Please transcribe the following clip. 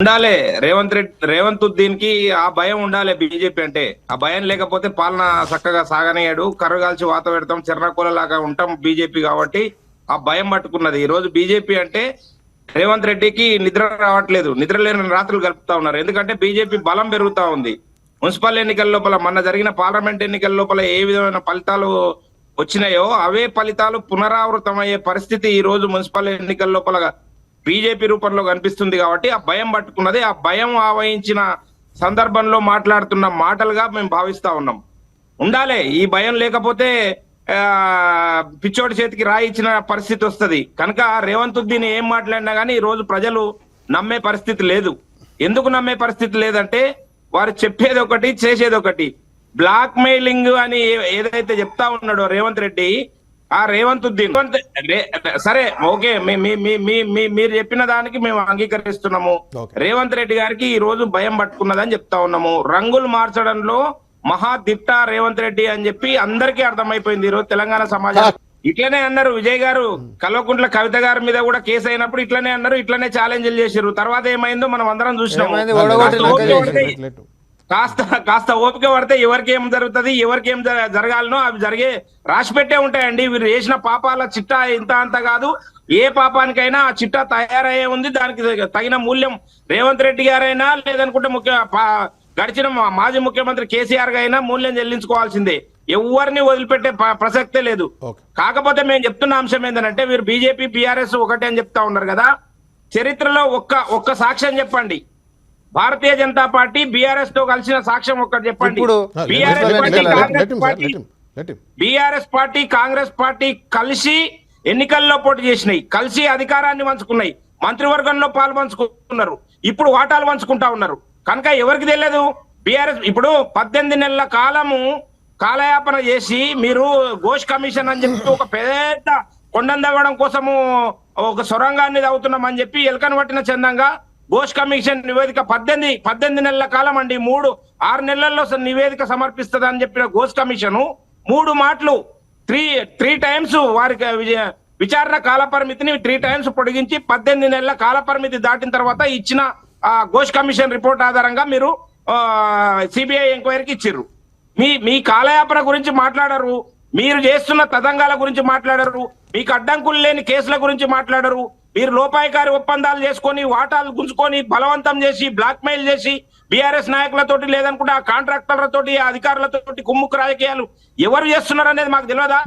ఉండాలి. రేవంత్ ఉద్దీన్ కి ఆ భయం ఉండాలి. బీజేపీ అంటే ఆ భయం లేకపోతే పాలన చక్కగా సాగనీయడు. కర్రగాల్చి వాత పెడతాం, చెర్రకూలలాగా ఉంటాం బీజేపీ. కాబట్టి ఆ భయం పట్టుకున్నది. ఈ రోజు బీజేపీ అంటే రేవంత్ రెడ్డికి నిద్ర రావట్లేదు, నిద్ర లేని రాత్రులు గడుపుతా ఉన్నారు. ఎందుకంటే బీజేపీ బలం పెరుగుతా ఉంది. మున్సిపల్ ఎన్నికల లోపల, మొన్న జరిగిన పార్లమెంట్ ఎన్నికల లోపల ఏ విధమైన ఫలితాలు వచ్చినాయో అవే ఫలితాలు పునరావృతమయ్యే పరిస్థితి ఈ రోజు మున్సిపల్ ఎన్నికల లోపల బీజేపీ రూపంలో కనిపిస్తుంది. కాబట్టి ఆ భయం పట్టుకున్నది. ఆ భయం ఆవహించిన సందర్భంలో మాట్లాడుతున్న మాటలుగా మేము భావిస్తా ఉన్నాం. ఉండాలి. ఈ భయం లేకపోతే పిచ్చోడి చేతికి రాయి ఇచ్చిన పరిస్థితి వస్తుంది. కనుక రేవంత్ ఉద్దీన్ ఏం మాట్లాడినా కానీ ఈ రోజు ప్రజలు నమ్మే పరిస్థితి లేదు. ఎందుకు నమ్మే పరిస్థితి లేదంటే వారు చెప్పేది ఒకటి, చేసేది ఒకటి. బ్లాక్ మెయిలింగ్ అని ఏదైతే చెప్తా ఉన్నాడో రేవంత్ రెడ్డి, ఆ రేవంత్ ఉద్దీన్ సరే ఓకే, మీరు చెప్పిన దానికి మేము అంగీకరిస్తున్నాము. రేవంత్ రెడ్డి గారికి ఈ రోజు భయం పట్టుకున్నదని చెప్తా ఉన్నాము. రంగులు మార్చడంలో మహా దిట్ట రేవంత్ రెడ్డి అని చెప్పి అందరికీ అర్థమైపోయింది ఈ రోజు తెలంగాణ సమాజం. ఇట్లనే అన్నారు విజయ్ గారు, కల్వకుంట్ల కవిత గారి మీద కూడా కేసు అయినప్పుడు ఇట్లనే అన్నారు, ఇట్లనే ఛాలెంజ్లు చేశారు. తర్వాత ఏమైందో మనం అందరం చూసినాము. కాస్త ఓపిక పడితే ఎవరికి ఏం జరుగుతుంది, ఎవరికి ఏం జరగాలనో అవి జరిగే రాసి పెట్టే ఉంటాయండి. వీరు చేసిన పాపాల చిట్టా ఇంత అంత కాదు. ఏ పాపానికైనా ఆ చిట్టా తయారయ్యే ఉంది. దానికి తగిన మూల్యం రేవంత్ రెడ్డి గారైనా లేదనుకుంటే గడిచిన మాజీ ముఖ్యమంత్రి కేసీఆర్ గారైనా మూల్యం చెల్లించుకోవాల్సిందే. ఎవరిని వదిలిపెట్టే ప్రసక్తే లేదు. కాకపోతే మేము చెప్తున్న అంశం ఏంటంటే, వీరు బీజేపీ బీఆర్ఎస్ ఒకటే అని చెప్తా ఉన్నారు కదా. చరిత్రలో ఒక్క సాక్ష్యం చెప్పండి. భారతీయ జనతా పార్టీ బీఆర్ఎస్ తో కలిసిన సాక్ష్యం ఒక్కటి చెప్పండి. బీఆర్ఎస్ పార్టీ కాంగ్రెస్ పార్టీ కలిసి ఎన్నికల్లో పోటీ చేసినాయి, కలిసి అధికారాన్ని పంచుకున్నాయి, మంత్రివర్గంలో పాలు పంచుకున్నారు, ఇప్పుడు వాటాలు పంచుకుంటా ఉన్నారు. కనుక ఎవరికి తెలియదు బీఆర్ఎస్ ఇప్పుడు 18 నెలల కాలము కాలయాపన చేసి మీరు ఘోష్ కమిషన్ అని చెప్పి ఒక పెద్ద కొండను తవ్వడం కోసము ఒక సొరంగాన్ని తవ్వుతున్నామని చెప్పి ఎలకను పట్టిన చందంగా ఘోష్ కమిషన్ నివేదిక 18 నెలల కాలం అండి, 6 నెలల్లో నివేదిక సమర్పిస్తుంది అని చెప్పిన ఘోష్ కమిషన్ 3 మాటలు 3 టైమ్స్ వారికి విచారణ కాల పరిమితిని 3 టైమ్స్ పొడిగించి 18 నెలల కాల పరిమితి దాటిన తర్వాత ఇచ్చిన ఘోష్ కమిషన్ రిపోర్ట్ ఆధారంగా మీరు సిబిఐ ఎంక్వైరీకి ఇచ్చిర్రు. మీ కాలయాపన గురించి మాట్లాడరు, మీరు చేస్తున్న తతంగాల గురించి మాట్లాడరు, మీకు అడ్డంకులు లేని కేసుల గురించి మాట్లాడరు. మీరు లోపాయికారి ఒప్పందాలు చేసుకొని వాటాలు గుంజుకొని బలవంతం చేసి బ్లాక్ మెయిల్ చేసి బీఆర్ఎస్ నాయకులతోటి లేదనుకుంటే ఆ కాంట్రాక్టర్లతోటి అధికారులతోటి కుమ్ముక్కు రాజకీయాలు ఎవరు చేస్తున్నారు అనేది మాకు తెలియదా?